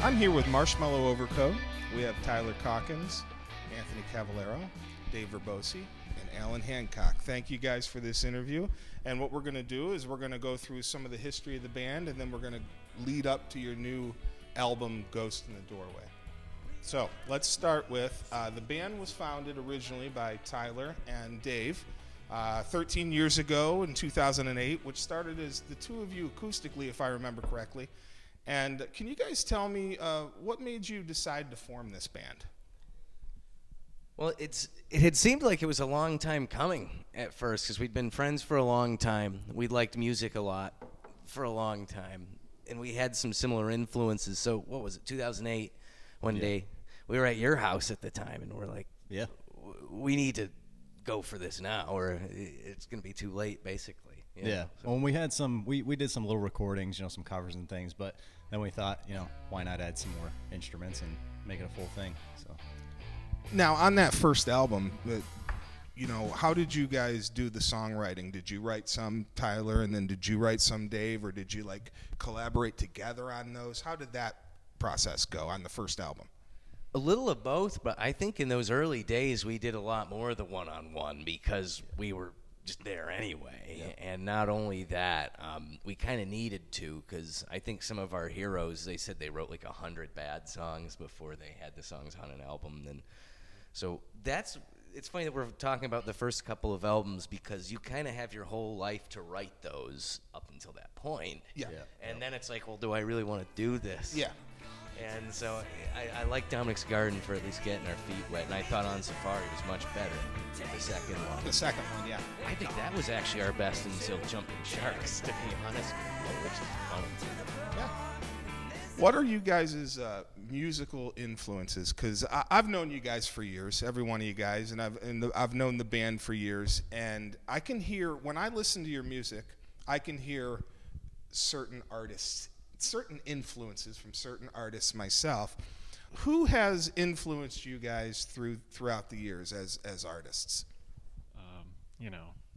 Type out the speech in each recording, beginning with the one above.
I'm here with Marshmallow Overcoat. We have Tyler Calkins, Anthony Cavallero, Dave Verbosi, and Alan Hancock. Thank you guys for this interview. And what we're going to do is we're going to go through some of the history of the band, and then we're going to lead up to your new album, Ghost in the Doorway. So let's start with the band was founded originally by Tyler and Dave 13 years ago in 2008, which started as the two of you acoustically, if I remember correctly. And can you guys tell me what made you decide to form this band? Well, it had seemed like it was a long time coming at first because we'd been friends for a long time. We liked music a lot for a long time, and we had some similar influences. So what was it, 2008, one day, we were at your house at the time, and we're like, we need to go for this now, or it's going to be too late, basically. Yeah. So. Well, we had we did some little recordings, some covers and things, but then we thought, why not add some more instruments and make it a full thing? So. Now, on that first album, how did you guys do the songwriting? Did you write some, Tyler, and then did you write some, Dave, or did you collaborate together on those? How did that process go on the first album? A little of both, but I think in those early days we did a lot more of the one-on-one because we were just there anyway. Yeah. And not only that, we kind of needed to, because I think some of our heroes, they said they wrote 100 bad songs before they had the songs on an album. And so it's funny that we're talking about the first couple of albums because you kind of have your whole life to write those up until that point. Yeah. And then it's like, well, do I really want to do this? Yeah. And so I like Dominic's Garden for at least getting our feet wet, and I thought On Safari was much better than the second one. The second one, yeah. I think that was actually our best until Jumping Sharks, to be honest, which is fun. Yeah. What are you guys' musical influences? Because I've known you guys for years, every one of you guys, and I've known the band for years, and I can hear, when I listen to your music, I can hear certain artists, certain influences from certain artists myself. Who has influenced you guys throughout the years as artists?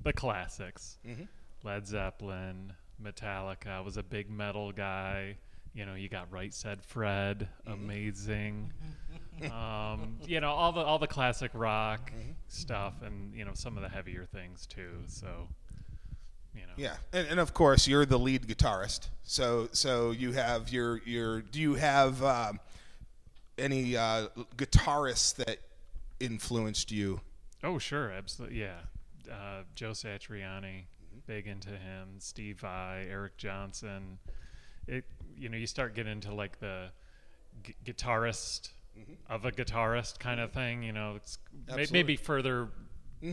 The classics. Mm-hmm. Led Zeppelin, Metallica. I was a big metal guy. You got Right Said Fred, amazing. All the classic rock stuff, and some of the heavier things too. So. Yeah, and of course you're the lead guitarist. So you have your do you have any guitarists that influenced you? Oh sure, absolutely, yeah. Joe Satriani, big into him. Steve Vai, Eric Johnson. You start getting into the guitarist of a guitarist kind of thing. It's maybe further.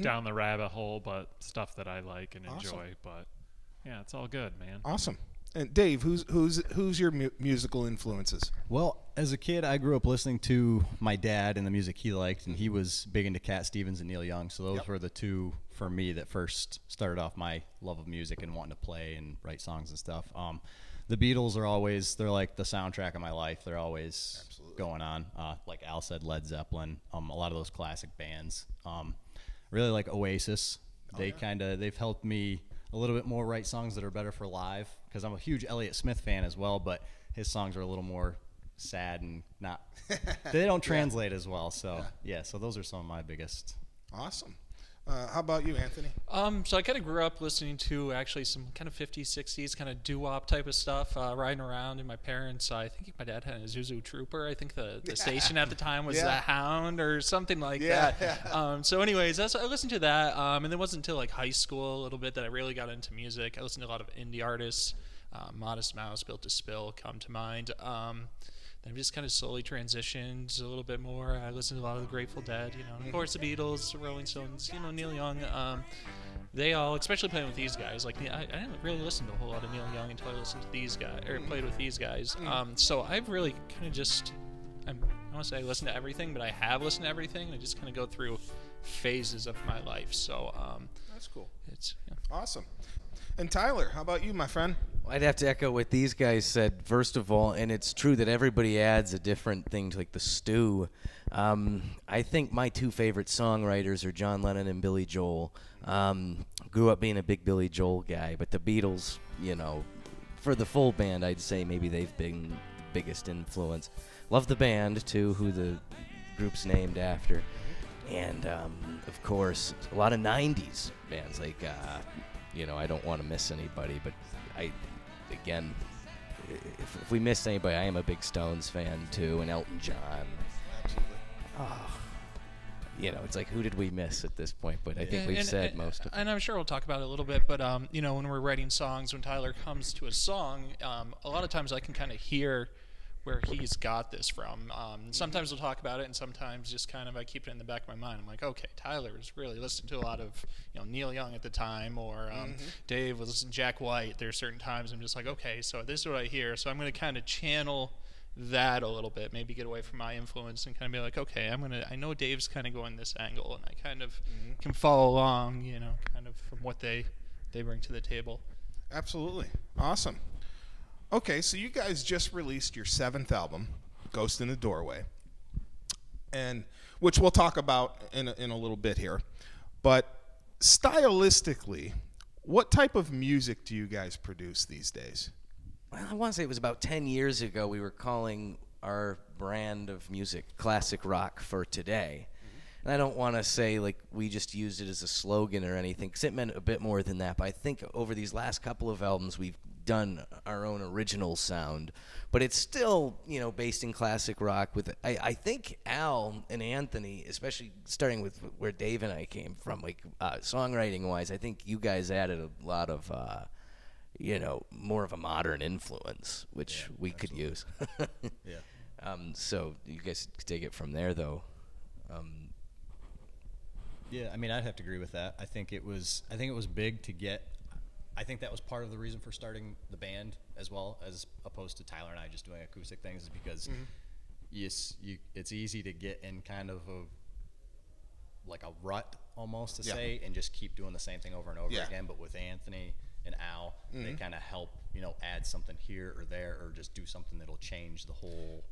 Down the rabbit hole, but stuff that I like and enjoy. But yeah, it's all good, man. Awesome. And Dave, who's your musical influences? Well, as a kid, I grew up listening to my dad and the music he liked, and he was big into Cat Stevens and Neil Young. So those were the two for me that first started off my love of music and wanting to play and write songs and stuff. The Beatles they're like the soundtrack of my life. They're always going on. Like Al said, Led Zeppelin. A lot of those classic bands. Really like Oasis. They've helped me a little bit more write songs that are better for live because I'm a huge Elliott Smith fan as well, but his songs are a little more sad and they don't translate as well. So so those are some of my biggest. Awesome. How about you, Anthony? So I kind of grew up listening to actually some kind of 50s, 60s kind of doo-wop type of stuff, riding around. And my parents, I think my dad had a Isuzu Trooper. I think the station at the time was the Hound or something like that. Yeah. So anyways, I listened to that. And it wasn't until high school a little bit that I really got into music. I listened to a lot of indie artists. Modest Mouse, Built to Spill come to mind. I've just kind of slowly transitioned a little bit more. I listened to a lot of the Grateful Dead, of course the Beatles, the Rolling Stones, Neil Young. They all, especially playing with these guys, I didn't really listen to a whole lot of Neil Young until I listened to these guys, or played with these guys. So I've really kind of just, I don't want to say I listen to everything, but I have listened to everything. I just kind of go through phases of my life. So that's cool. It's awesome. And Tyler, how about you, my friend? I'd have to echo what these guys said, first of all, and it's true that everybody adds a different thing to the stew. I think my two favorite songwriters are John Lennon and Billy Joel. Grew up being a big Billy Joel guy, but the Beatles, for the full band, I'd say maybe they've been biggest influence. Love the band too, who the group's named after, and of course a lot of '90s bands. Like I don't want to miss anybody, but again, if we missed anybody, I am a big Stones fan too, and Elton John. Absolutely. It's like, who did we miss at this point? But I think we've said most of it. And I'm sure we'll talk about it a little bit, but when we're writing songs, when Tyler comes to a song, a lot of times I can kind of hear where he's got this from. Sometimes we'll talk about it, and sometimes just kind of I keep it in the back of my mind. I'm like, okay, Tyler was really listening to a lot of Neil Young at the time, or Dave was listening to Jack White. There are certain times I'm just like, okay, so this is what I hear. So I'm going to kind of channel that a little bit, maybe get away from my influence and kind of be like, okay, I know Dave's kind of going this angle, and I kind of can follow along, kind of from what they bring to the table. Absolutely. Awesome. Okay, so you guys just released your 7th album, Ghost in the Doorway, and which we'll talk about in a little bit here. But stylistically, what type of music do you guys produce these days? Well, I want to say it was about 10 years ago we were calling our brand of music classic rock for today. And I don't want to say like we just used it as a slogan or anything, because it meant a bit more than that. But I think over these last couple of albums we've done our own original sound, but it's still based in classic rock. With I think Al and Anthony, especially starting with where Dave and I came from, like songwriting wise, I think you guys added a lot of more of a modern influence, which we could use. So you guys take it from there, though. Yeah, I mean, I'd have to agree with that. I think it was big to get. I think that was part of the reason for starting the band as well, as opposed to Tyler and I just doing acoustic things, is because it's easy to get in kind of a rut almost to say, and just keep doing the same thing over and over again. But with Anthony and Al, they kind of help add something here or there, or just do something that'll change the whole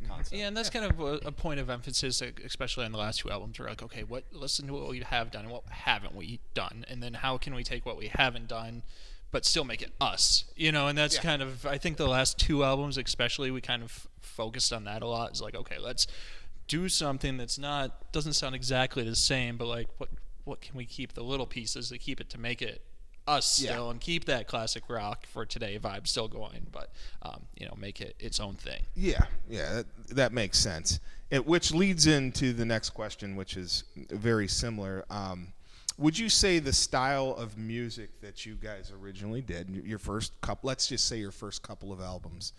concept. Yeah, and that's kind of a point of emphasis, especially on the last 2 albums. We're like, okay, listen to what we have done and what haven't we done, and then how can we take what we haven't done but still make it us, and that's kind of, I think the last 2 albums especially, we kind of focused on that a lot. It's like, okay, let's do something that's doesn't sound exactly the same, but like what can we keep the little pieces to keep it, to make it us still, and keep that classic rock for today vibe still going, but make it its own thing. That makes sense. Which leads into the next question, which is very similar. Would you say the style of music that you guys originally did, your first couple, let's just say your first couple of albums,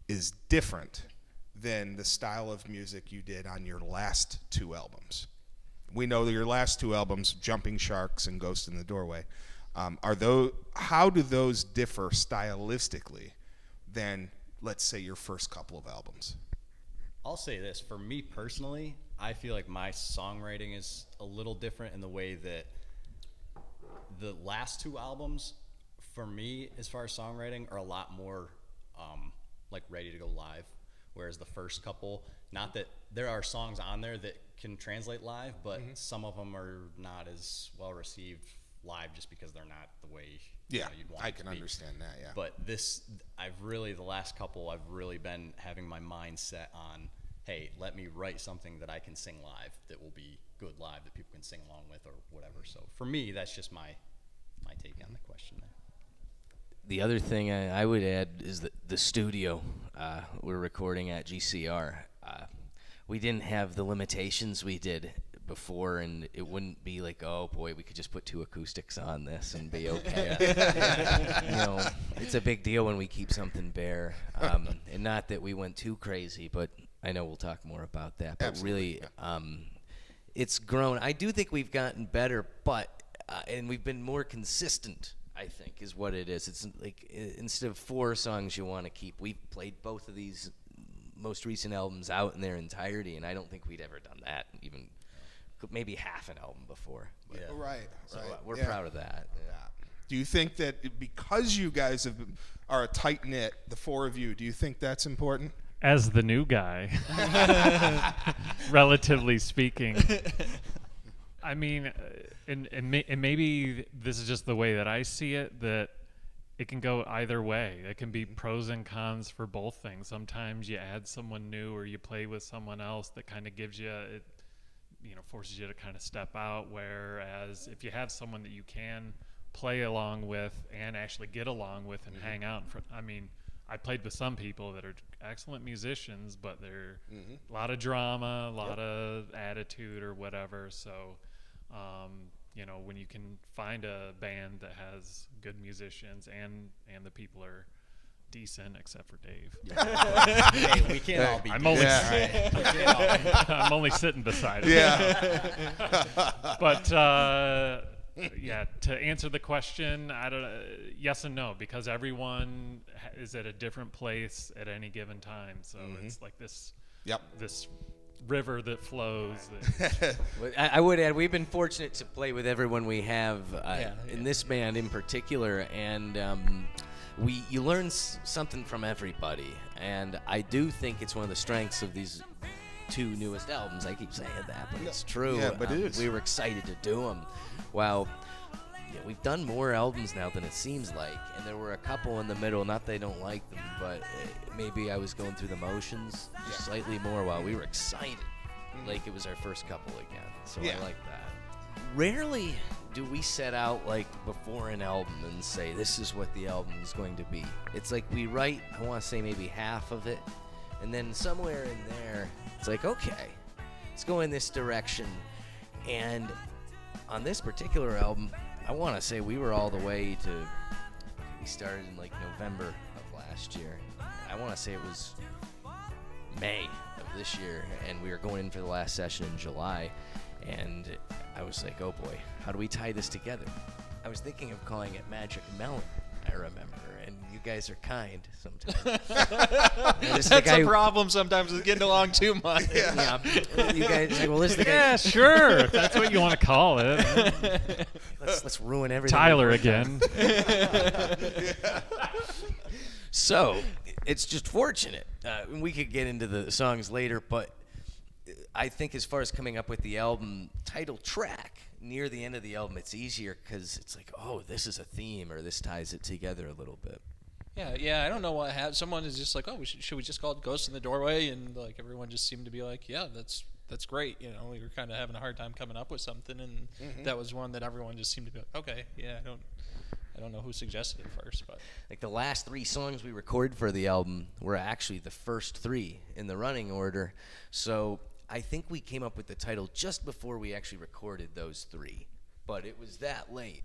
is different than the style of music you did on your last 2 albums? We know that your last 2 albums, Jumping Sharks and Ghost in the Doorway, how do those differ stylistically than, let's say, your first couple of albums? I'll say this, for me personally, I feel like my songwriting is a little different in the way that the last 2 albums, for me, as far as songwriting, are a lot more like ready to go live, whereas the first couple, not that there are songs on there that can translate live, but some of them are not as well received live just because they're not the way you'd want I it to can be. understand that. But the last couple, I've really been having my mind set on, hey, let me write something that I can sing live that will be good live, that people can sing along with or whatever. So for me, that's just my take on the question there. The other thing I would add is the studio we're recording at GCR. We didn't have the limitations we did before, and it wouldn't be like, oh boy, we could just put 2 acoustics on this and be okay. It's a big deal when we keep something bare, and not that we went too crazy, but I know we'll talk more about that. But Absolutely. Really, it's grown. I do think we've gotten better, but and we've been more consistent, I think, is what it is. It's like instead of 4 songs you want to keep, we've played both of these most recent albums out in their entirety, and I don't think we'd ever done that, even maybe half an album before. But, Right. So we're proud of that. Yeah. Do you think that because you guys are a tight-knit, the 4 of you, do you think that's important? As the new guy, relatively speaking, I mean, and maybe this is just the way that I see it, that it can go either way. It can be pros and cons for both things. Sometimes you add someone new or you play with someone else that kind of gives you, it, you know, forces you to kind of step out. Whereas if you have someone that you can play along with and actually get along with and hang out in front, I mean, I played with some people that are excellent musicians, but they're a lot of drama, a lot of attitude or whatever. So, you know, when you can find a band that has good musicians and the people are decent, except for Dave. Hey, we can't all be. I'm decent. only, I'm only sitting beside him. Yeah. But yeah, to answer the question, I don't. Yes and no, because everyone is at a different place at any given time. So it's like this. Yep. This river that flows. I would add, we've been fortunate to play with everyone we have in this band in particular, and you learn something from everybody, and I do think it's one of the strengths of these two newest albums. I keep saying that, but it's true. Yeah, but it is. We were excited to do them. Well, yeah, we've done more albums now than it seems like, and there were a couple in the middle, not that I don't like them, but maybe I was going through the motions just slightly more while we were excited, like it was our first couple again, so I like that. Rarely do we set out like before an album and say this is what the album is going to be. It's like we write, I want to say maybe half of it, and then somewhere in there it's like, okay, let's go in this direction. And on this particular album, I want to say we were all the way to, we started in like November of last year. I want to say it was May of this year, and we were going in for the last session in July, and I was like, oh boy, how do we tie this together? I was thinking of calling it Magic Melon, I remember, and you guys are kind sometimes. That's a problem sometimes with getting along too much. Yeah. You guys like, well, this is the guy. Yeah, sure, if that's what you want to call it. Let's ruin everything. Tyler again. So it's just fortunate. We could get into the songs later, but I think as far as coming up with the album title track, near the end of the album, it's easier because it's like, oh, this is a theme, or this ties it together a little bit. Yeah. I don't know what happened. Someone is just like, oh, should we just call it Ghost in the Doorway? And like everyone just seemed to be like, yeah, that's great. You know, we were kind of having a hard time coming up with something, and that was one that everyone just seemed to be like, okay, yeah, I don't know who suggested it first, but like the last 3 songs we recorded for the album were actually the first 3 in the running order. So I think we came up with the title just before we actually recorded those 3, but it was that late.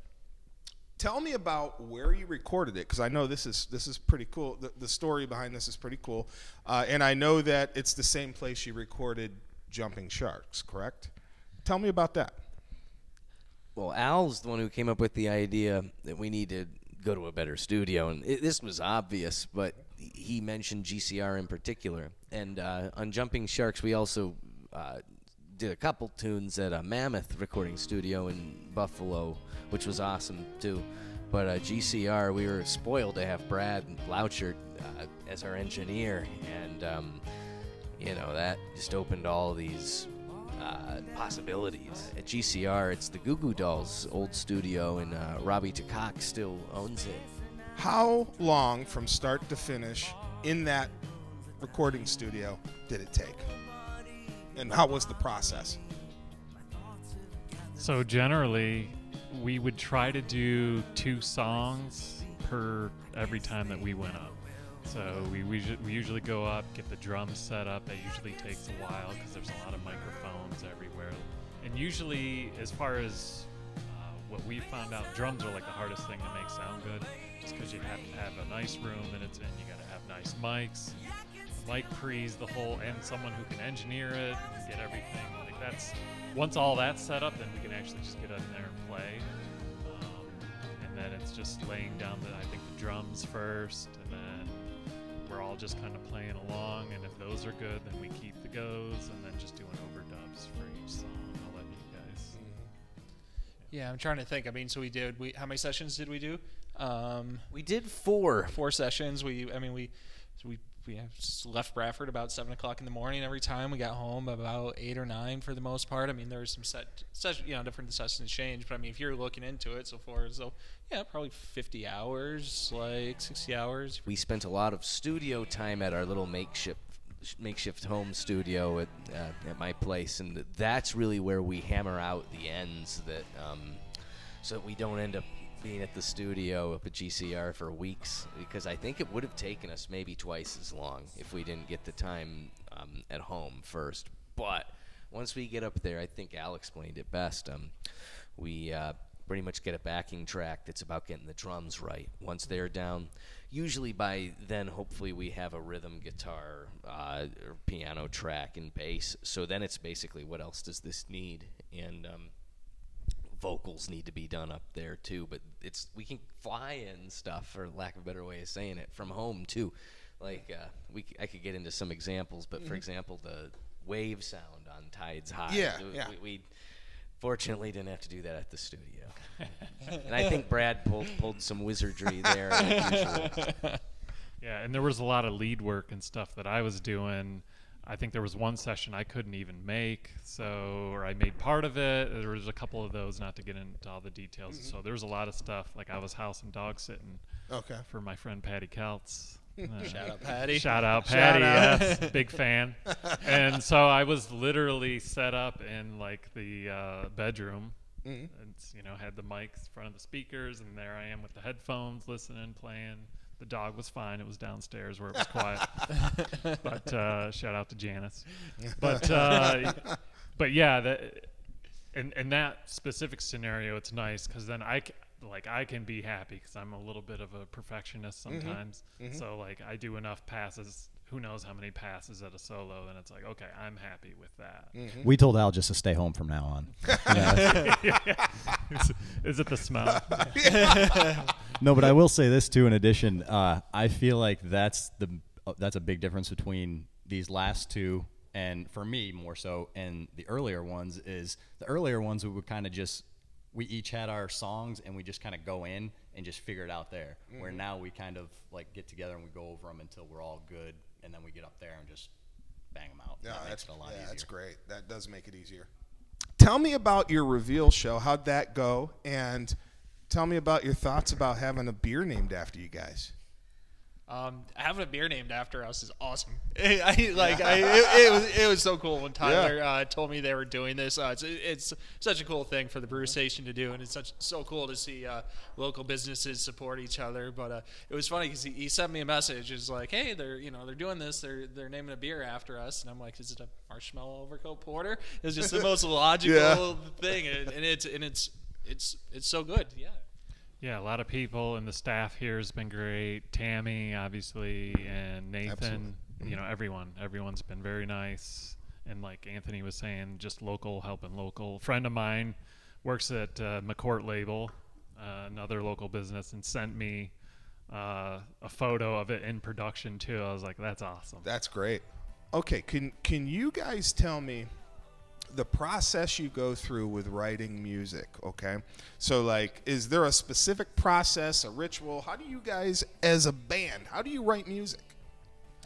Tell me about where you recorded it, because I know this is pretty cool. The story behind this is pretty cool, and I know that it's the same place you recorded Jumping Sharks, correct? Tell me about that. Well, Al's the one who came up with the idea that we need to go to a better studio, and this was obvious, but he mentioned GCR in particular. And on Jumping Sharks, we also did a couple tunes at a Mammoth recording studio in Buffalo, which was awesome too. But GCR, we were spoiled to have Brad Blouchard as our engineer, and you know, that just opened all these possibilities. At GCR, it's the Goo Goo Dolls' old studio, and Robbie Takak still owns it. How long from start to finish in that recording studio did it take? And how was the process? So generally, we would try to do 2 songs per every time that we went up. So we usually go up, get the drums set up. That usually takes a while because there's a lot of microphones everywhere. And usually, as far as what we found out, drums are like the hardest thing to make sound good, just because you have to have a nice room that it's in. You got to have nice mics, mic pre's, the whole, and someone who can engineer it and get everything. Like that's once all that's set up, then we can actually just get in there and play. And then it's just laying down I think the drums first, and then we're all just kind of playing along, and if those are good, then we keep the goes, and then just doing overdubs for each song. I'll let you guys. yeah, I'm trying to think. I mean, so how many sessions did we do? We did 4. 4 sessions. We just left Bradford about 7 o'clock in the morning every time. We got home about 8 or 9 for the most part. I mean, there was some different sessions change, but I mean, if you're looking into it so yeah, probably 50 hours, like 60 hours. We spent a lot of studio time at our little makeshift home studio at my place, and that's really where we hammer out the ends that so that we don't end up being at the studio up at GCR for weeks, because I think it would have taken us maybe twice as long if we didn't get the time at home first. But once we get up there, I think Al explained it best. We pretty much get a backing track that's about getting the drums right. Once they're down, usually by then, hopefully we have a rhythm guitar or piano track and bass. So then it's basically, what else does this need? And vocals need to be done up there too, but we can fly in stuff, for lack of a better way of saying it, from home too. Like I could get into some examples, but for example, the wave sound on Tides High. We fortunately didn't have to do that at the studio, and I think Brad pulled some wizardry there. Like usual. Yeah, and there was a lot of lead work and stuff that I was doing. I think there was one session I couldn't even make, or I made part of it. There was a couple of those, not to get into all the details. So there was a lot of stuff. Like I was house and dog sitting for my friend Patty Keltz. Shout out Patty. Shout out Patty, yes, big fan. And so I was literally set up in like the bedroom. And had the mics in front of the speakers, and there I am with the headphones, listening, playing. The dog was fine. It was downstairs where it was quiet. But shout out to Janice. But yeah, in that specific scenario, it's nice because then I can be happy because I'm a little bit of a perfectionist sometimes. So like I do enough passes. Who knows how many passes at a solo? Then it's like, okay, I'm happy with that. We told Al just to stay home from now on. Is it the smell? No, but I will say this too. In addition, I feel like that's a big difference between these last two, and for me more so, and the earlier ones. Is the earlier ones we would kind of we each had our songs and we just kind of go in and just figure it out there. Where now we kind of like get together and we go over them until we're all good, and then we get up there and just bang them out. Yeah, that's a lot easier. That's great. That does make it easier. Tell me about your reveal show. How'd that go? And tell me about your thoughts about having a beer named after you guys. Having a beer named after us is awesome. It was so cool when Tyler told me they were doing this. It's such a cool thing for the brew station to do, and it's so cool to see local businesses support each other. But it was funny because he sent me a message. It's like, hey, they're doing this. They're naming a beer after us, and I'm like, is it a marshmallow overcoat porter? It's just the most logical thing, and it's so good. Yeah. Yeah, a lot of people, and the staff here has been great. Tammy, obviously, and Nathan. Absolutely. Everyone's been very nice. And like Anthony was saying, just local, helping local. A friend of mine works at McCourt Label, another local business, and sent me a photo of it in production too. I was like, that's awesome. That's great. Okay, can you guys tell me the process you go through with writing music? Okay, so like, is there a specific process, a ritual? How do you guys, as a band, how do you write music?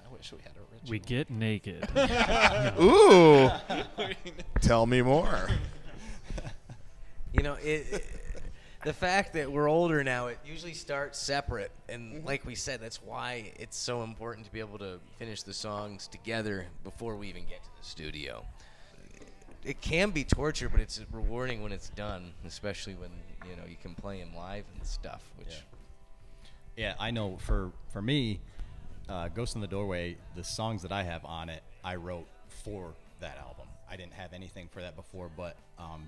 I wish we had a ritual. We get naked. Ooh, tell me more. The fact that we're older now, it usually starts separate, and like we said, that's why it's so important to be able to finish the songs together before we even get to the studio. It can be torture, but it's rewarding when it's done, especially when you can play them live and stuff. Yeah, I know. For me, Ghost in the Doorway, the songs that I have on it, I wrote for that album. I didn't have anything for that before, but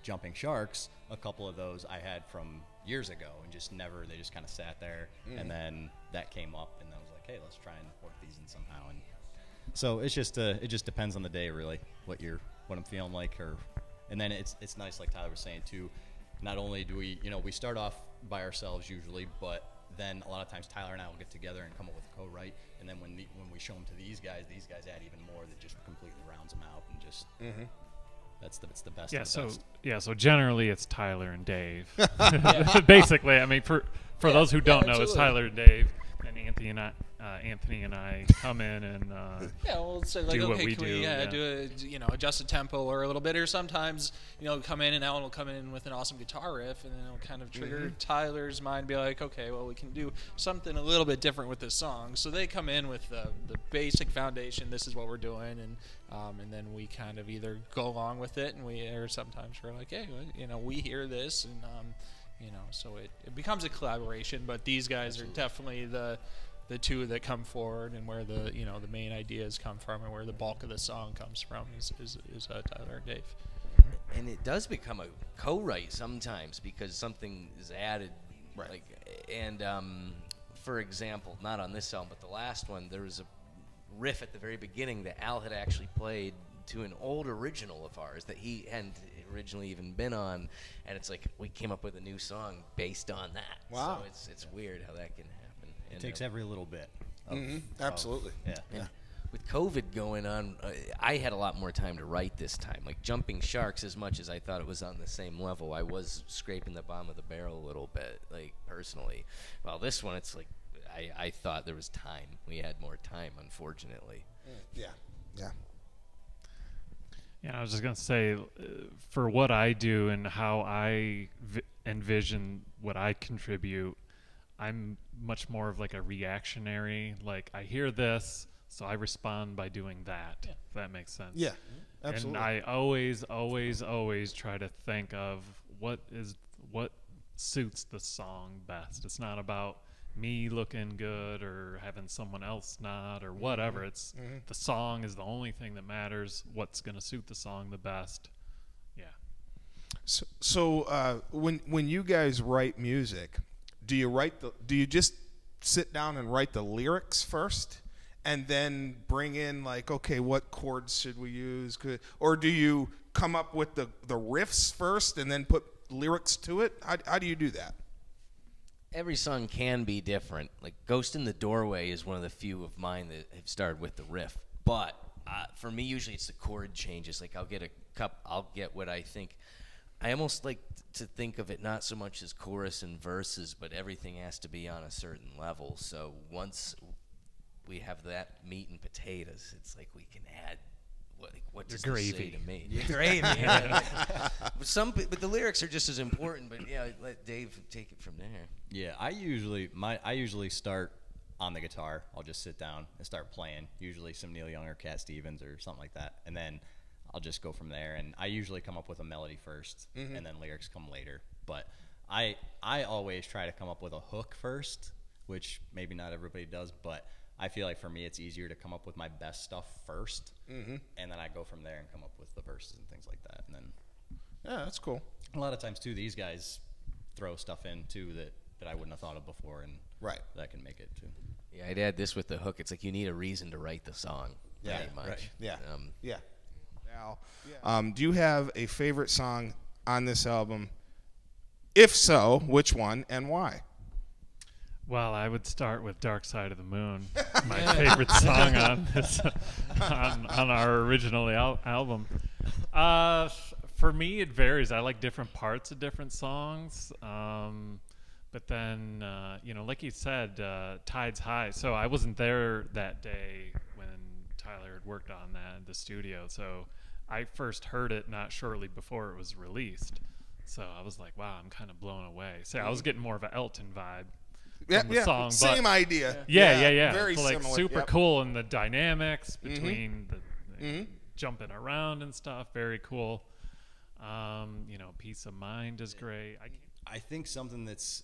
Jumping Sharks, a couple of those I had from years ago, and they just kind of sat there, and then that came up, and I was like, hey, let's try and work these in somehow. And so it just depends on the day, really, what I'm feeling like, and then it's nice, like Tyler was saying too. Not only do we start off by ourselves usually, but then a lot of times Tyler and I will get together and come up with a co-write, and then when we show them to these guys add even more that just completely rounds them out, and just that's the best. Yeah, so generally it's Tyler and Dave. Basically, I mean, for those who don't know, it's Tyler and Dave. and Anthony and I come in and we'll say like, do what okay, we can do. we Yeah. do a, adjust the tempo or a little bit, or sometimes come in and Alan will come in with an awesome guitar riff, and then it'll kind of trigger Tyler's mind, be like, okay, well we can do something a little bit different with this song. So they come in with the basic foundation. This is what we're doing, and then we kind of either go along with it, or sometimes we're like, hey, we hear this, and so it becomes a collaboration. But these guys are definitely the two that come forward, and where the main ideas come from, and where the bulk of the song comes from is Tyler and Dave. And it does become a co-write sometimes because something is added. Right. For example, not on this album, but the last one, there was a riff at the very beginning that Al had actually played to an old original of ours that he hadn't originally even been on, and it's like we came up with a new song based on that. Wow. So it's weird how that can happen. It takes every little bit. Absolutely. Yeah. With COVID going on, I had a lot more time to write this time. Like Jumping Sharks, as much as I thought it was on the same level, I was scraping the bottom of the barrel a little bit, like personally. While this one, it's like I thought there was time. We had more time, unfortunately. Yeah. Yeah, I was just going to say, for what I do and how I envision what I contribute, I'm much more of like a reactionary. Like, I hear this, so I respond by doing that, if that makes sense. Yeah, absolutely. And I always, always, always try to think of what suits the song best. It's not about me looking good or having someone else not or whatever. It's the song is the only thing that matters. What's going to suit the song the best? Yeah. So when you guys write music, do you just sit down and write the lyrics first, and then bring in like, okay, what chords should we use? Or do you come up with the riffs first and then put lyrics to it? How do you do that? Every song can be different. Like Ghost in the Doorway is one of the few of mine that have started with the riff. But for me, usually it's the chord changes. Like I'll get what I think. I almost like to think of it not so much as chorus and verses, but everything has to be on a certain level. So once we have that meat and potatoes, it's like we can add what does this say to me? Gravy. But the lyrics are just as important. But yeah, let Dave take it from there. Yeah, I usually start on the guitar. I'll just sit down and start playing. Usually some Neil Young or Cat Stevens or something like that, and then I'll just go from there. And I usually come up with a melody first, and then lyrics come later. But I always try to come up with a hook first, which maybe not everybody does, but I feel like for me it's easier to come up with my best stuff first, and then I go from there and come up with the verses and things like that. And then yeah, that's cool. A lot of times too, these guys throw stuff in too that I wouldn't have thought of before, and that can make it too. Yeah, I'd add this with the hook. It's like you need a reason to write the song. Yeah, pretty much. right. Yeah, yeah. Al, do you have a favorite song on this album? If so, which one and why? Well, I would start with "Dark Side of the Moon," my favorite song on this on our original album. For me, it varies. I like different parts of different songs, but then like you said, "Tide's High." So I wasn't there that day when Tyler had worked on that in the studio. So I first heard it not shortly before it was released. So I was like, "Wow, I'm kind of blown away." So I was getting more of an Elton vibe. The song, same idea. Yeah. Very so, like, similar. super cool, and the dynamics between the jumping around and stuff, very cool. Peace of Mind is great. I think something that's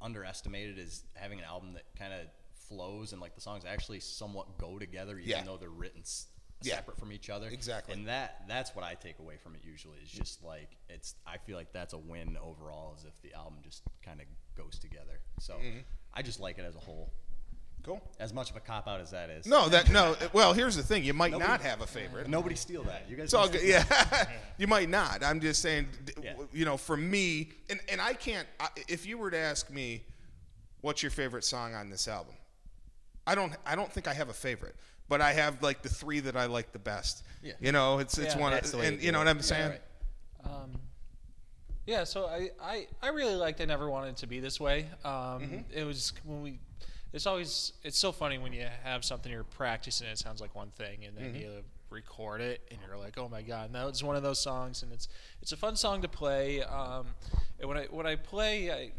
underestimated is having an album that kind of flows and like the songs actually somewhat go together, even though they're written separate from each other. Exactly. And that's what I take away from it usually, is just like I feel like that's a win overall, is if the album just kind of goes together. So I just like it as a whole. Cool. As much of a cop out as that is. No. Well, here's the thing: you might not have a favorite. Nobody steal that. You guys. It's all good. Yeah, you might not. I'm just saying. For me, and I can't. If you were to ask me, what's your favorite song on this album? I don't think I have a favorite, but I have like the three that I like the best. Yeah. It's one. And you know what I'm saying? Right. Yeah, so I really liked I Never Wanted It to Be This Way. It was it's so funny when you have something you're practicing, it sounds like one thing, and then you record it and you're like, oh my god. And that was one of those songs, and it's a fun song to play. And when I play,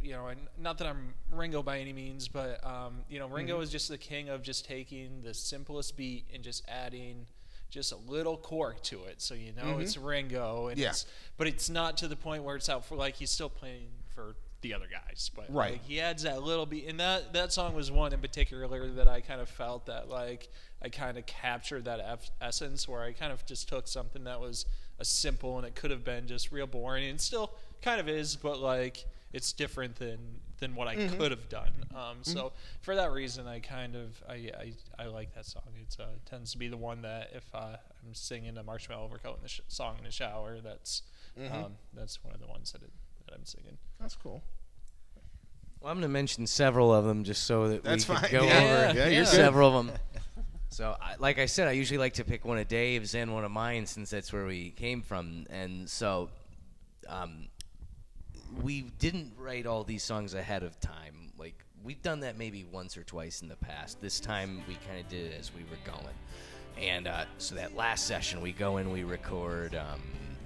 not that I'm Ringo by any means, but Ringo is just the king of just taking the simplest beat and just adding just a little cork to it, so it's Ringo, and but it's not to the point where it's out for like he's still playing for the other guys, but like, he adds that little beat, and that song was one in particular that I kind of felt that like I kind of captured that essence, where I kind of just took something that was a simple and it could have been just real boring, and still kind of is, but like it's different than what I could have done. So for that reason, I like that song. It tends to be the one that if I'm singing a Marshmallow Overcoat song in the shower, that's one of the ones that I'm singing. That's cool. Well, I'm going to mention several of them just so that we can go over several of them. So, like I said, I usually like to pick one of Dave's and one of mine since that's where we came from. And so we didn't write all these songs ahead of time. Like, we've done that maybe once or twice in the past. This time we kind of did it as we were going. And so that last session, we go in, we record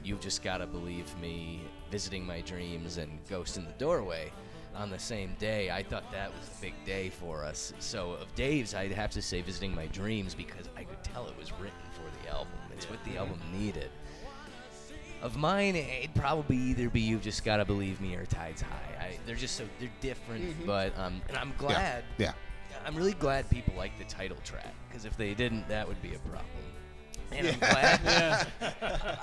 You've Just Gotta Believe Me, Visiting My Dreams, and Ghost in the Doorway on the same day. I thought that was a big day for us. So of Dave's, I'd have to say Visiting My Dreams, because I could tell it was written for the album. It's what the album needed. Of mine, it'd probably either be You've Just Gotta Believe Me or Tides High. They're different, but and I'm glad. Yeah. I'm really glad people like the title track, because if they didn't, that would be a problem. And I'm glad.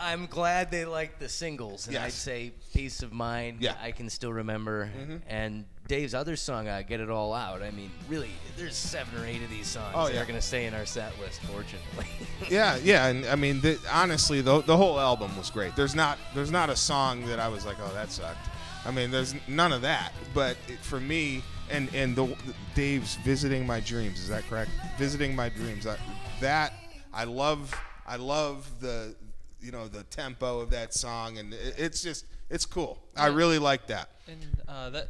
I'm glad they like the singles, and I'd say Peace of Mind. Yeah. I Can Still Remember, and Dave's other song, Get It All Out. I mean, really, there's 7 or 8 of these songs that are going to stay in our set list, fortunately. Yeah, and I mean, honestly, the whole album was great. There's not a song that I was like, oh, that sucked. I mean, there's none of that. But for me, and the Dave's Visiting My Dreams, is that correct? Visiting My Dreams. I love the tempo of that song, and it's cool. I really like that. And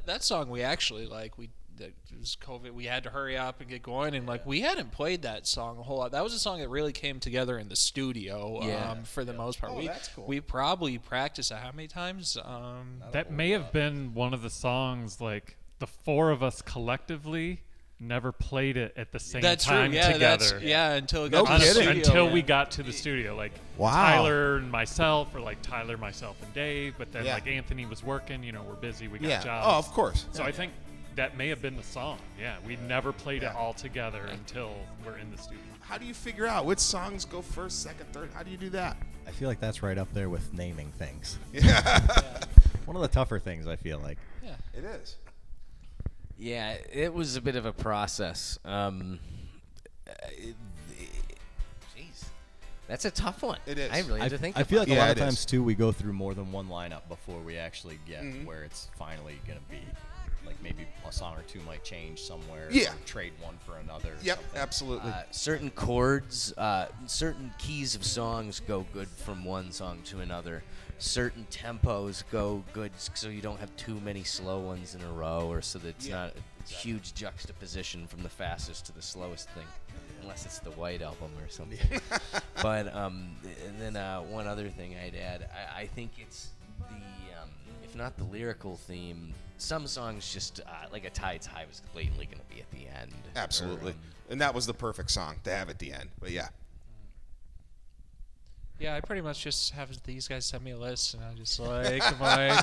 that song we actually like. It was COVID. We had to hurry up and get going, and like we hadn't played that song a whole lot. That was a song that really came together in the studio for the most part. That's cool. We probably practiced it how many times? That may have been one of the songs, like the 4 of us collectively never played it at the same time together. Until it got to the studio. Until we got to the studio. Like Wow. Tyler and myself, or like Tyler, myself, and Dave. But then like Anthony was working. We're busy. We got jobs. Oh, of course. So I think that may have been the song. Yeah, we never played it all together until we're in the studio. How do you figure out which songs go first, second, third? How do you do that? I feel like that's right up there with naming things. Yeah. One of the tougher things, I feel like. Yeah, It is. Yeah, it was a bit of a process. Jeez, that's a tough one. It is. I really had to think I feel like a lot of it is. times, too, we go through more than one lineup before we actually get where it's finally going to be. Like maybe a song or two might change somewhere. Yeah. Or trade one for another. or Yep, something. absolutely. certain chords, certain keys of songs go good from one song to another. Certain tempos go good so you don't have too many slow ones in a row, or so that it's not a huge juxtaposition from the fastest to the slowest thing, unless it's the White Album or something. But and then one other thing I'd add, I think it's the, if not the lyrical theme, some songs just, like a Tides High was blatantly going to be at the end. Absolutely. Or, And that was the perfect song to have at the end. But yeah. Yeah, I pretty much just have these guys send me a list, and I'm just like,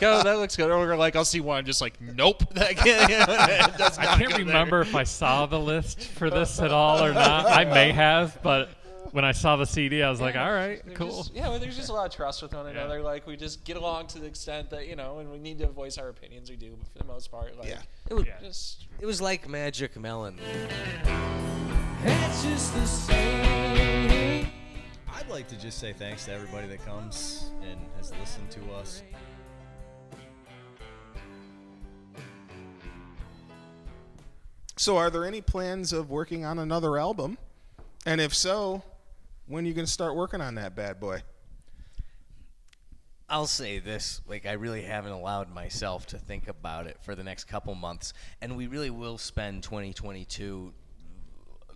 oh, that looks good. Or like, I'll see one, just like, nope, that can't. I can't remember if I saw the list for this at all or not. I may have, but when I saw the CD, I was like, all right, cool. Well, there's just a lot of trust with one another. Like, we just get along to the extent that, when we need to voice our opinions, we do. But for the most part, like, it was like Magic Melon. It's just the same. I'd like to just say thanks to everybody that comes and has listened to us. So are there any plans of working on another album? And if so, when are you going to start working on that bad boy? I'll say this, like, I really haven't allowed myself to think about it for the next couple months, and we really will spend 2022,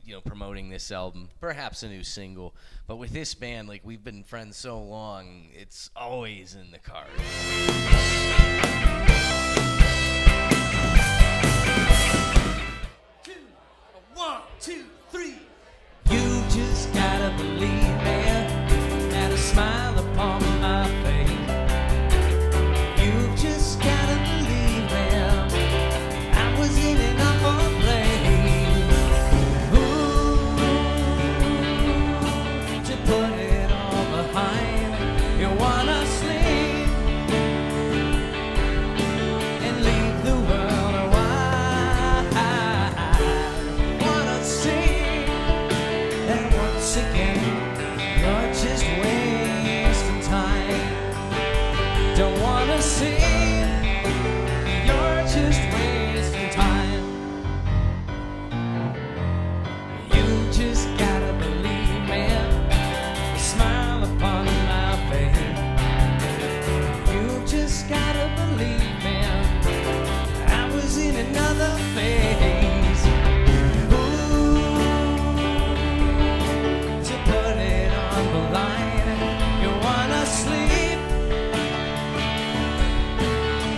you know, promoting this album, perhaps a new single, but with this band, like, we've been friends so long, it's always in the cards. 1, 2, 3. You just gotta believe me, and a smile upon my face. You just gotta believe me, I was in an awful place. Ooh, to put it all behind, you wanna sleep and leave the world wide. Wanna see that once again you're just wasting time. Don't wanna see you're just wasting time. You just gotta believe me, a smile upon my face. You just gotta believe me, I was in another phase. Ooh, to put it on the line, you wanna sleep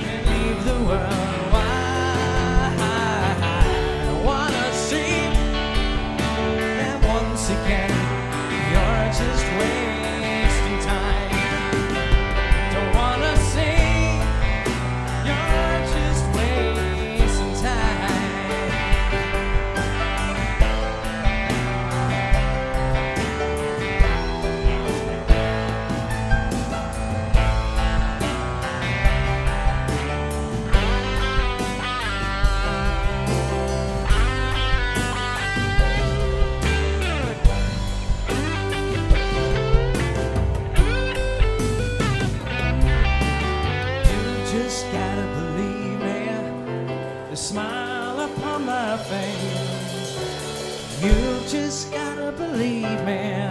and leave the world wide. Wanna see that once again you're just wasting time. Don't wanna see you're just wasting time. You just gotta believe me, the smile upon my face. You just gotta believe me,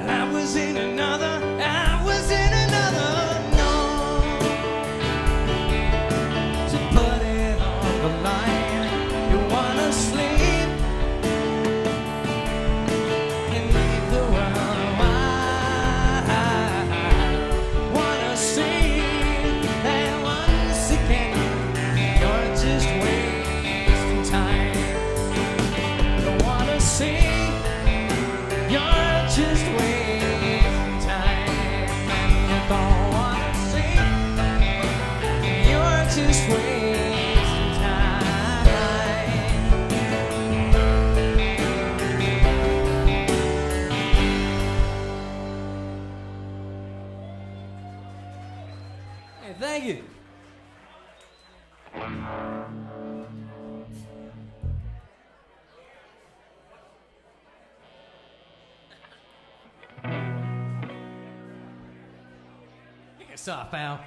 I was in another no. To put it on the line, you wanna sleep and leave the world wide. Wanna see that once again you're just wasting time. Don't wanna see you're just wasting time. And you don't wanna see you're just wasting time. Hey, thank you. Kick us off, Al.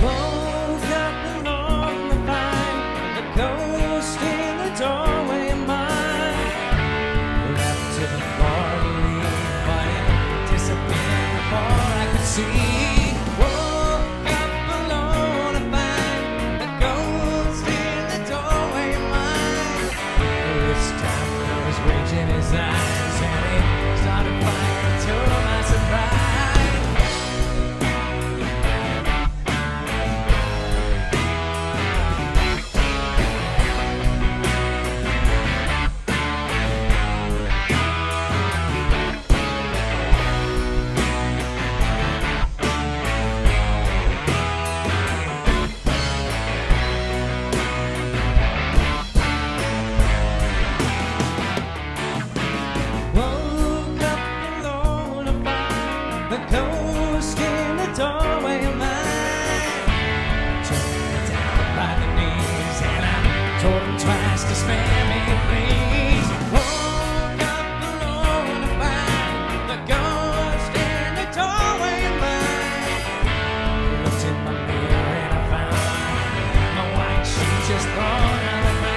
Woke up alone to find a ghost in the doorway of mine. Left to the floor to leave, but it disappeared before I could see. Woke up alone to find a ghost in the doorway of mine. This time there was rage in his eyes, and he started firing to my surprise. Woke up alone to find the ghost in the doorway of mine. Turned down to spare me, please. Woke up alone to find the ghost in the doorway of mine. Looked in my mirror and I found my white sheet just thrown out of my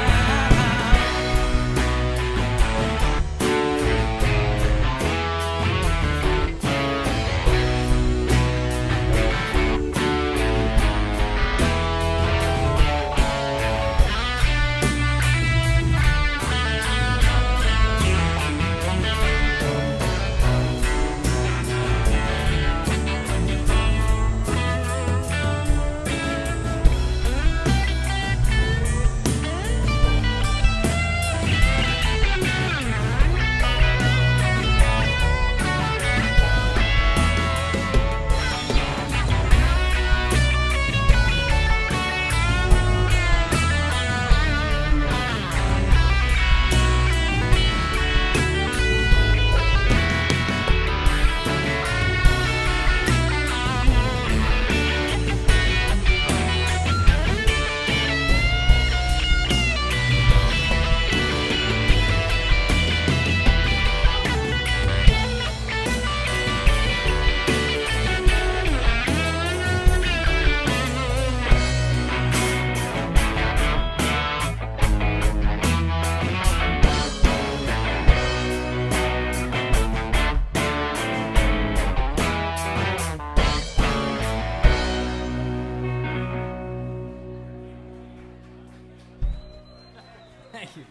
Thank you.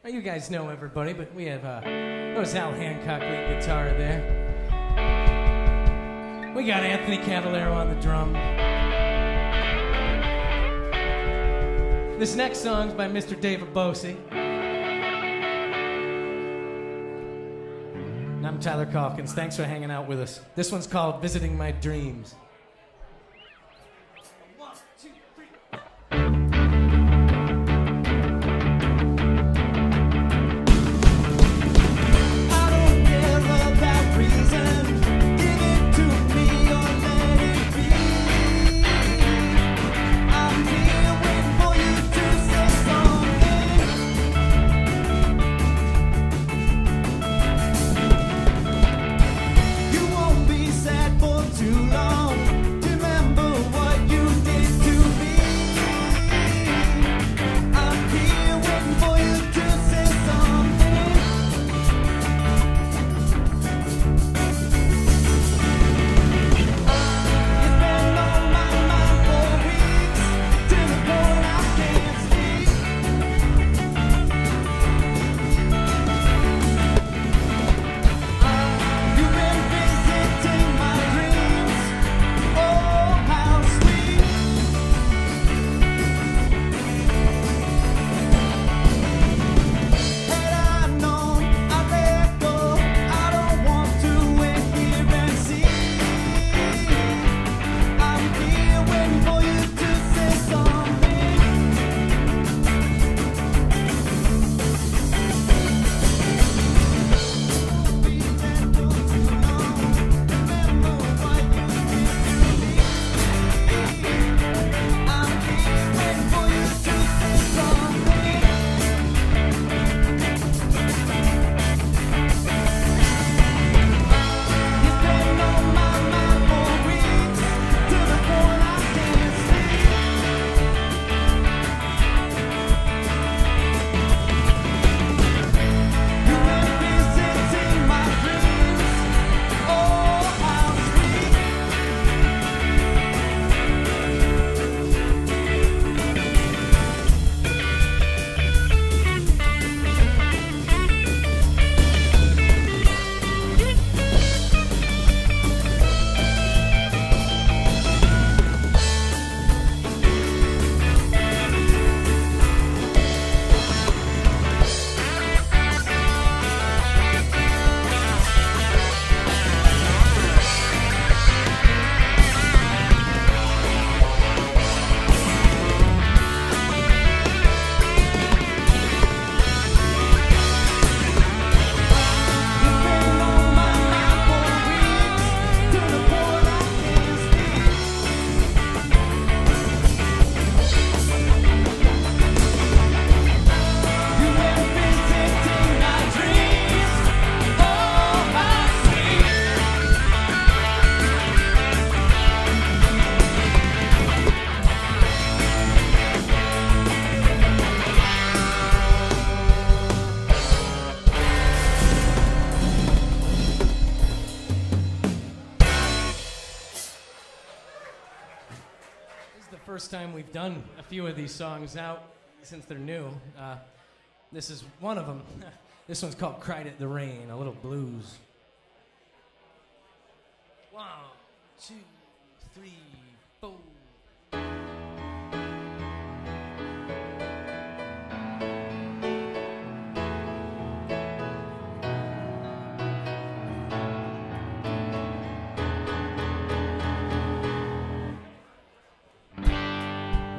Well, you guys know everybody, but we have, that was Al Hancock lead guitar there. We got Anthony Cavallero on the drum. This next song's by Mr. David Bosey. And I'm Tyler Calkins. Thanks for hanging out with us. This one's called Visiting My Dreams. You won't be sad for too long. first time we've done a few of these songs out since they're new. This is one of them. This one's called Cried at the Rain, a little blues. 1, 2, 3, 4.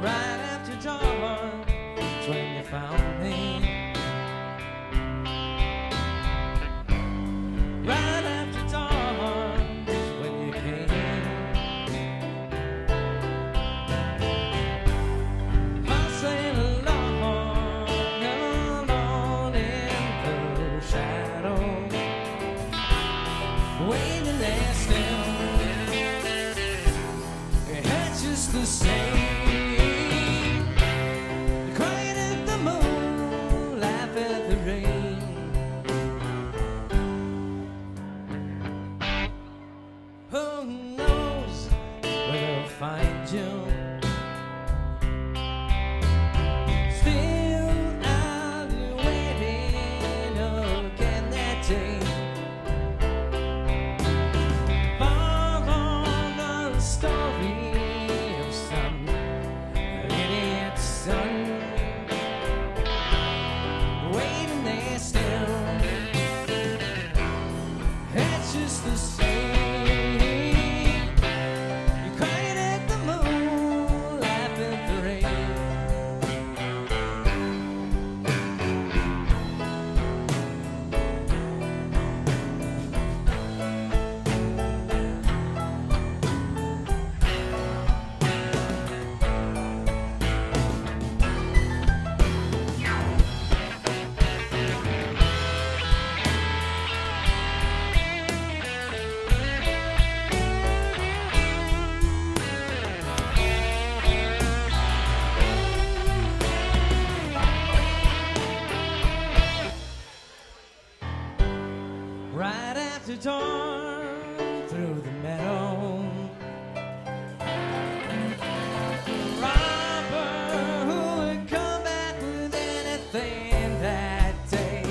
Right after dawn, it's when you found me. Right after dawn is when you came. Passing along, alone in the shadow, waiting there still. It hurts just the same. Find you still out waiting again that day. Follow the story of some idiot son, waiting there still. It's just the same. Right after dawn, through the meadow, a robber who would come back with anything that day.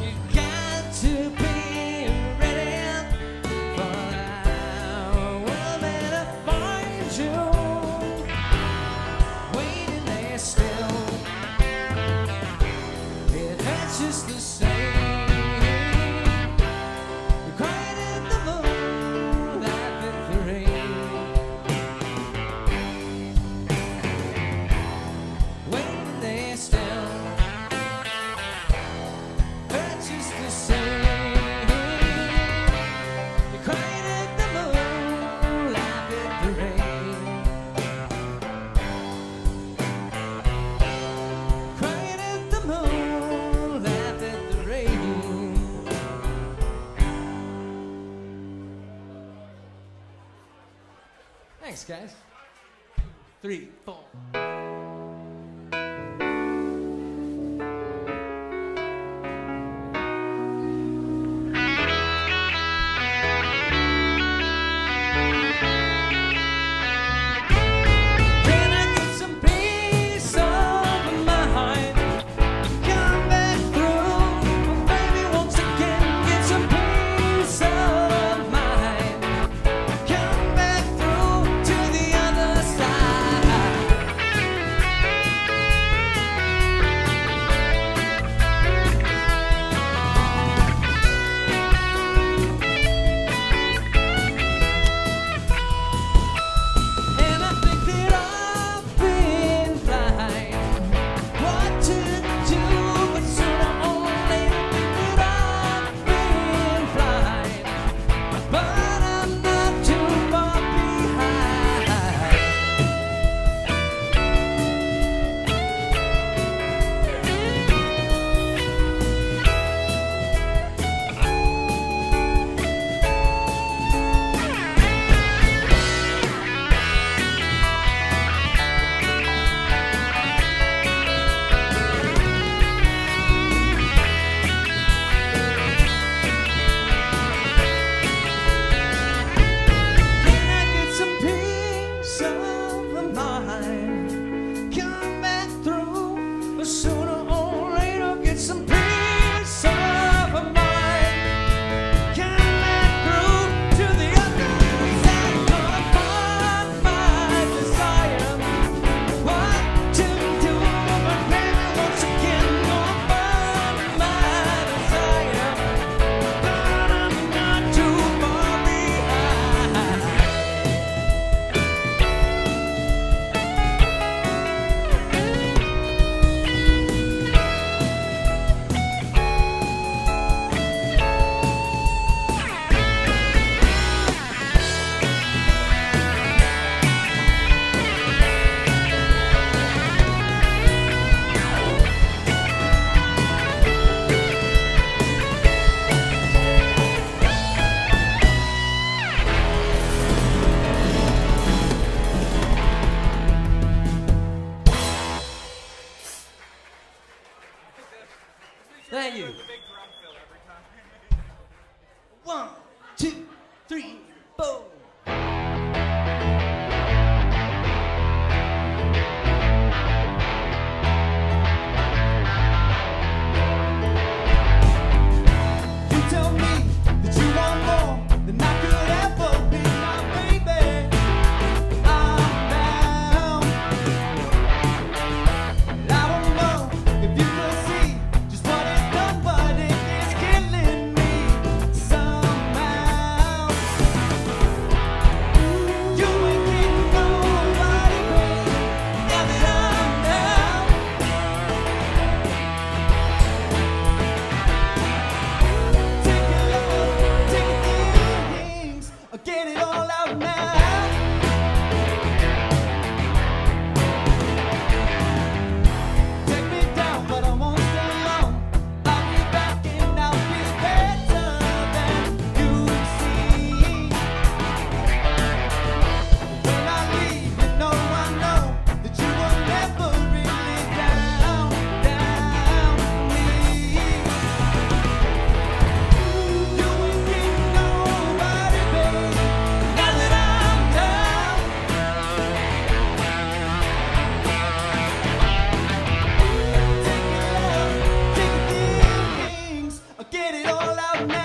You got to be ready, for I will better find you, waiting there still. It hurts just the same. Thanks, guys. 3, 4. Come back through to the other side. Thank you. 1, 2, 3, 4. You tell me that you want more than I could ever be, my baby. I'm down. And I don't know if you could see just what it's done, but it is killing me somehow. You ain't getting nobody, baby, now that I'm down. Take your love, take your things, get it all out now. Take me down, but I won't stay long. I'll be back and I'll be better than you see. When I leave, you know I know that you will never really down me. You ain't getting nobody, baby, now that I'm down. Take your love, take your things, get it all out now.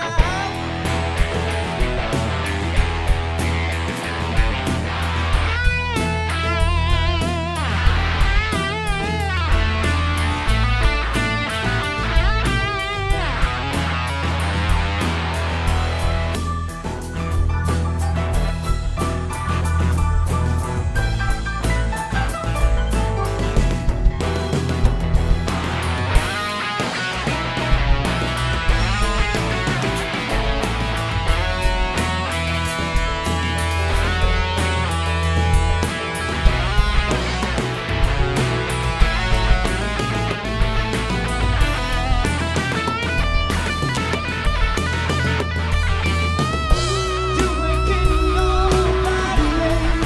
You ain't getting nobody, baby,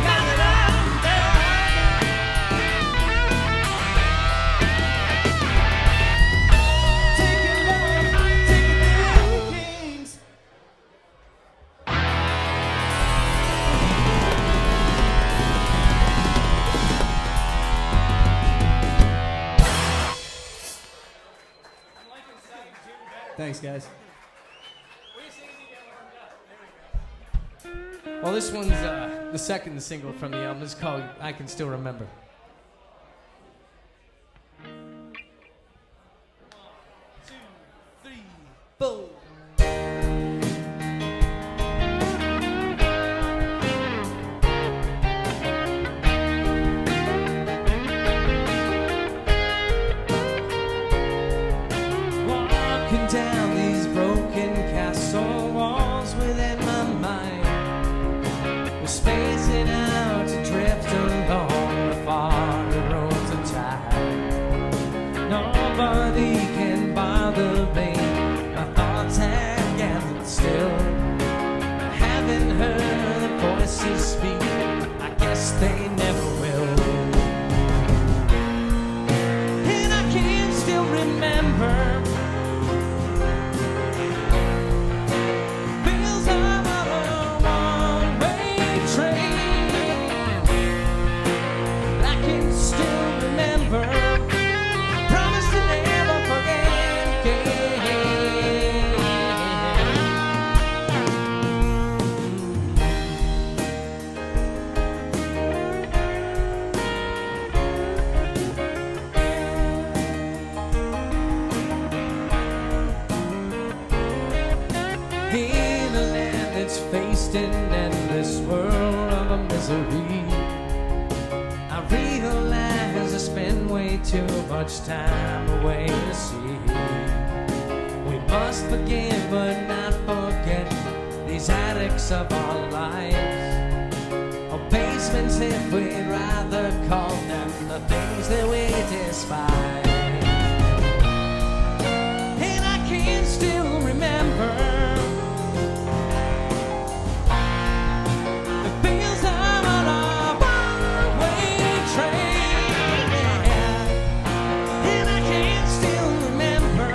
now that I'm down. Take your love, take your things. Thanks, guys. Well, this one's the second single from the album. It's called I Can Still Remember. Boom. Walking down these broken castle walls within my mind, we're spacing out to drift along the far roads of time. Nobody can bother me. My thoughts have gathered still. I haven't heard the voices speak. I guess they never will. And I can still remember wheels of a one-way train. I can still remember. Promise to never forget again. In a land that's faced an endless world of a misery, I realize I spend way too much time away to sea. We must forgive but not forget these addicts of our lives, or basements if we'd rather call them, the things that we despise. And I can still remember the wheels of a one-way train. And I can still remember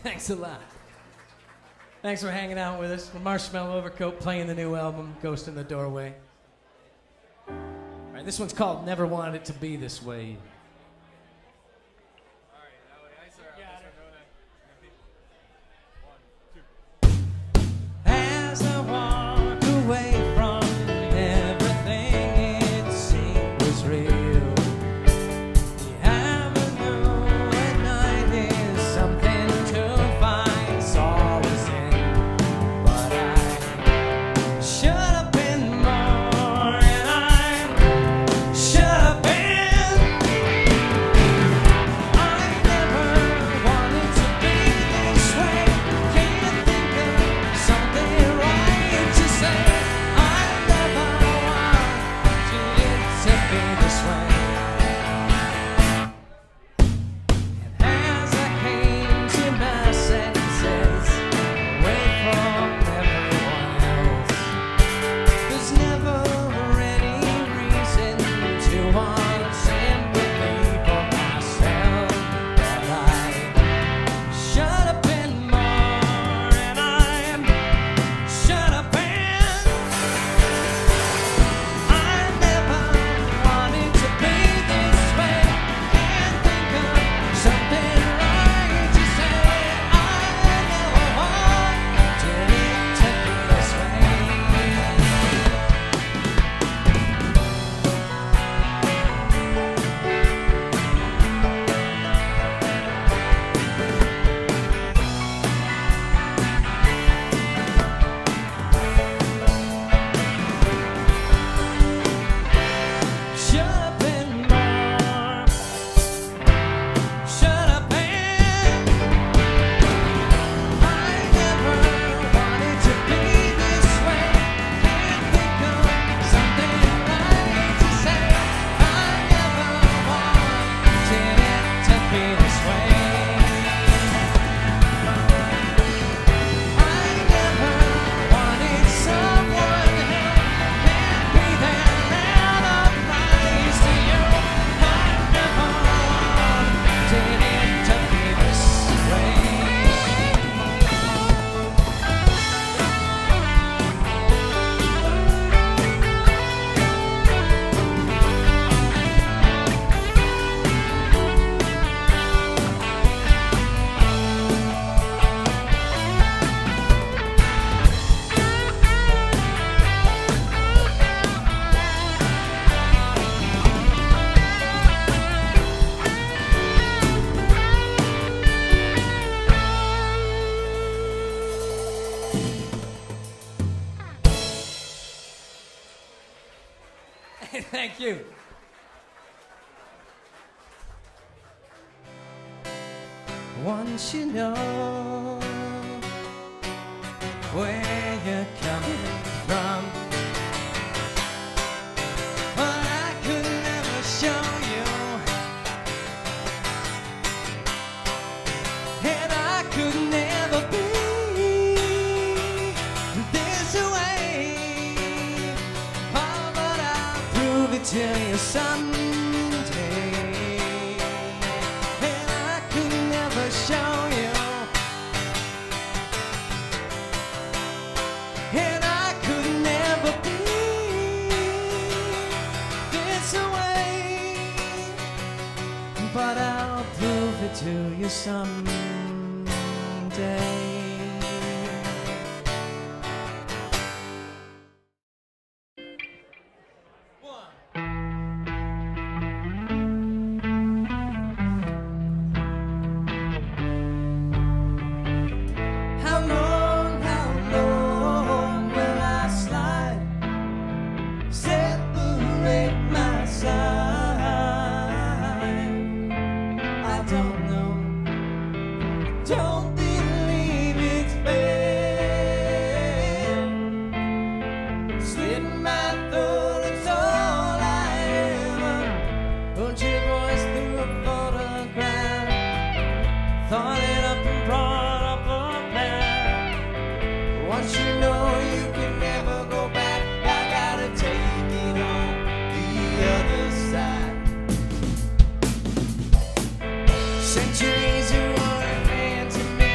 Thanks a lot. Thanks for hanging out with us. Marshmallow Overcoat playing the new album, Ghost in the Doorway. All right, this one's called Never Wanted It to Be This Way. As I walk away from everything it seemed was real, the avenue at night is something to find solace in. But I should have been more, and I should have been. I never wanted to be this way. Can't think of something right to say. I never wanted it to be this way. And as I came to my senses, away from everyone else, there's never any reason to want sympathy for myself. But I should have been more, and I should have been. I never wanted to be this way. Can't think of something right to say. I never wanted it to be this way. Should have been more. Should have been. I never wanted to be this way. Can't think of something right to say. I never wanted it to be this way. I never wanted someone who can't be there now applies to you. I never wanted it to be this way. Thank you. Once you know where you're coming from, but I could never show you, and I could never be this way. Oh, but I'll prove it to you someday. And I could never show you, and I could never be this way. But I'll prove it to you someday. How long will I slide? Separate my side. I don't know. Don't believe it's fair. Slit my throat, it's all I ever. Put your voice through a photograph. Thought it up and brought up a plan. Once you know you can never go back, I gotta take it on the other side. Centuries of war and to me.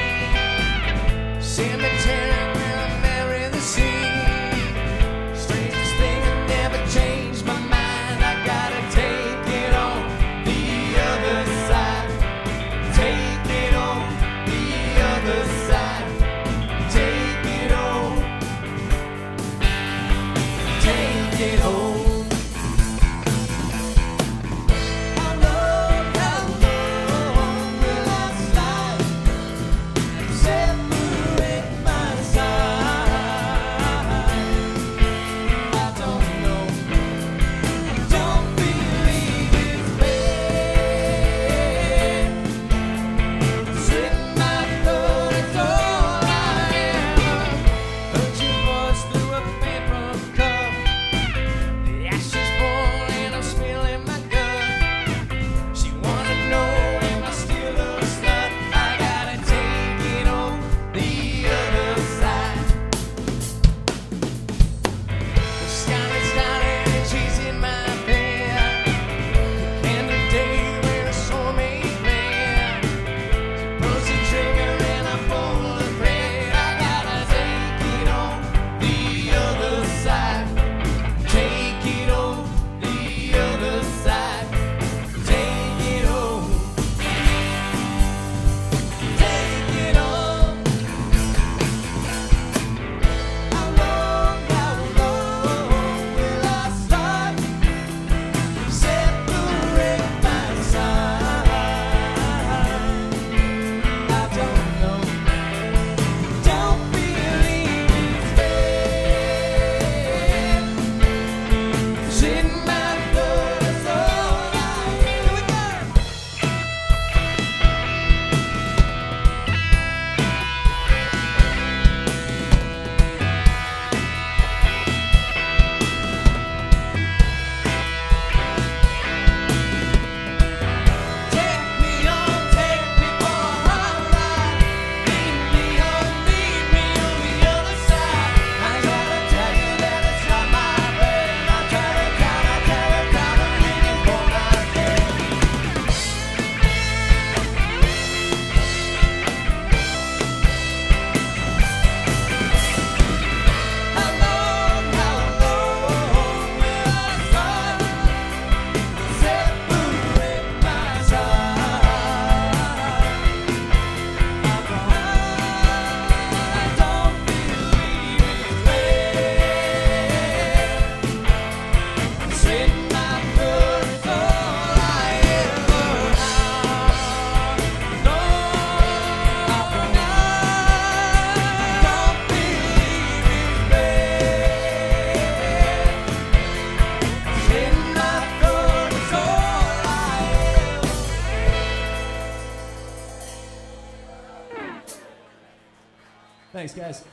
Thanks, guys.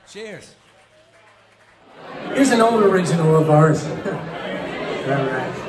Cheers. Here's an old original of ours. All right.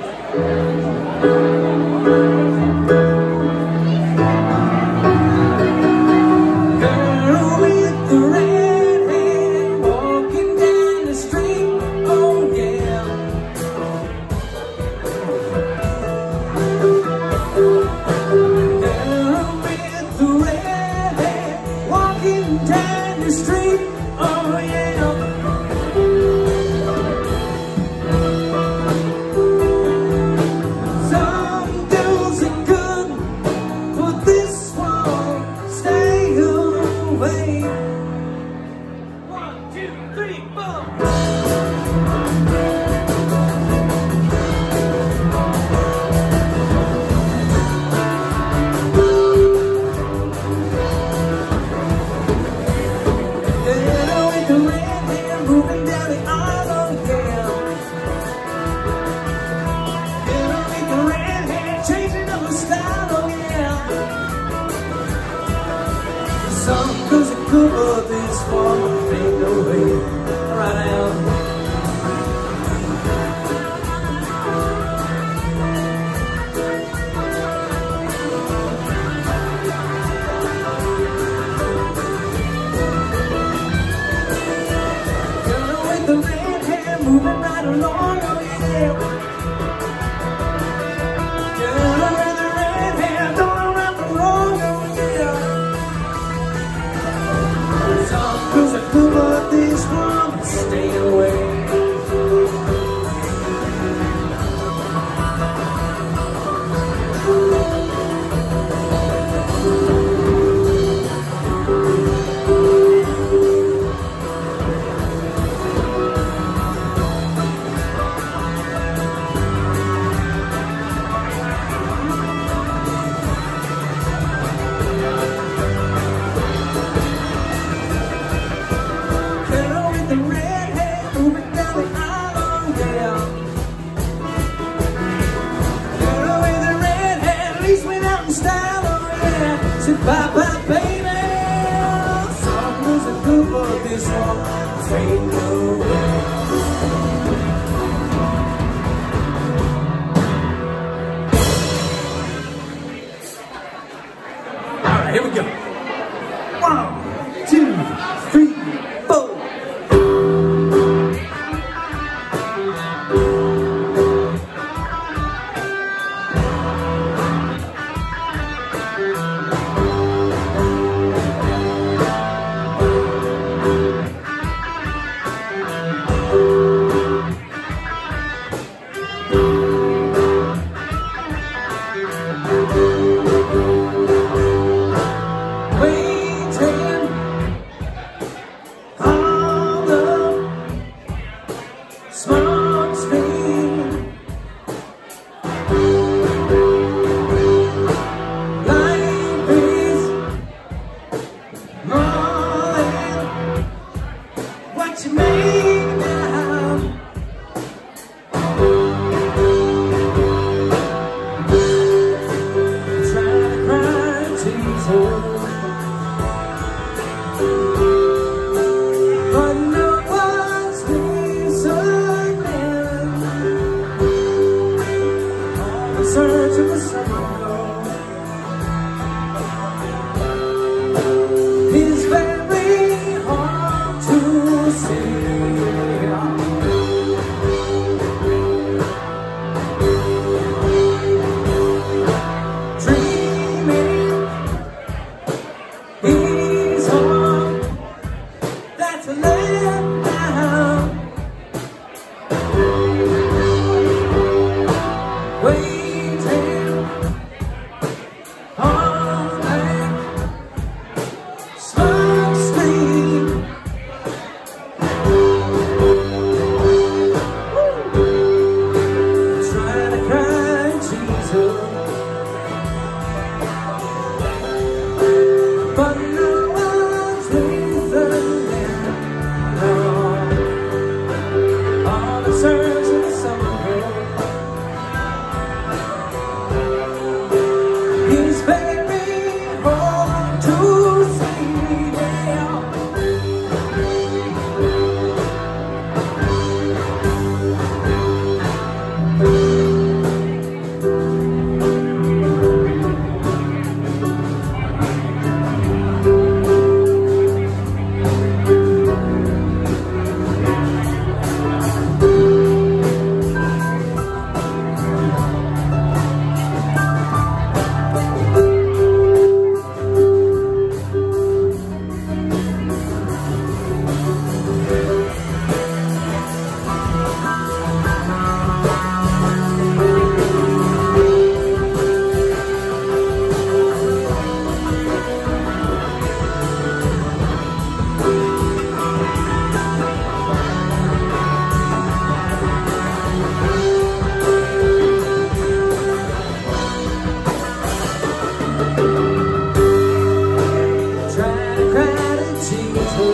But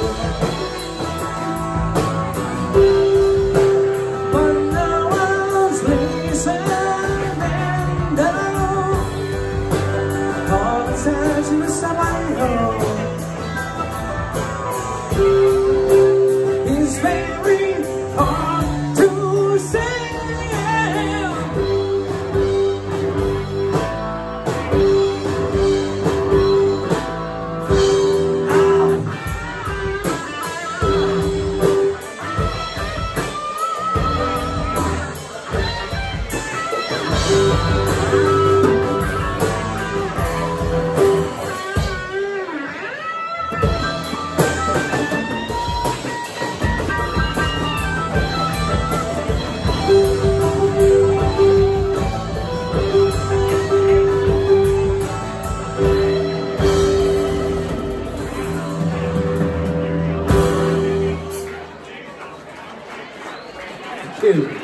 no one's listening now. All the time to someone else. It's very hard to say. Thank you.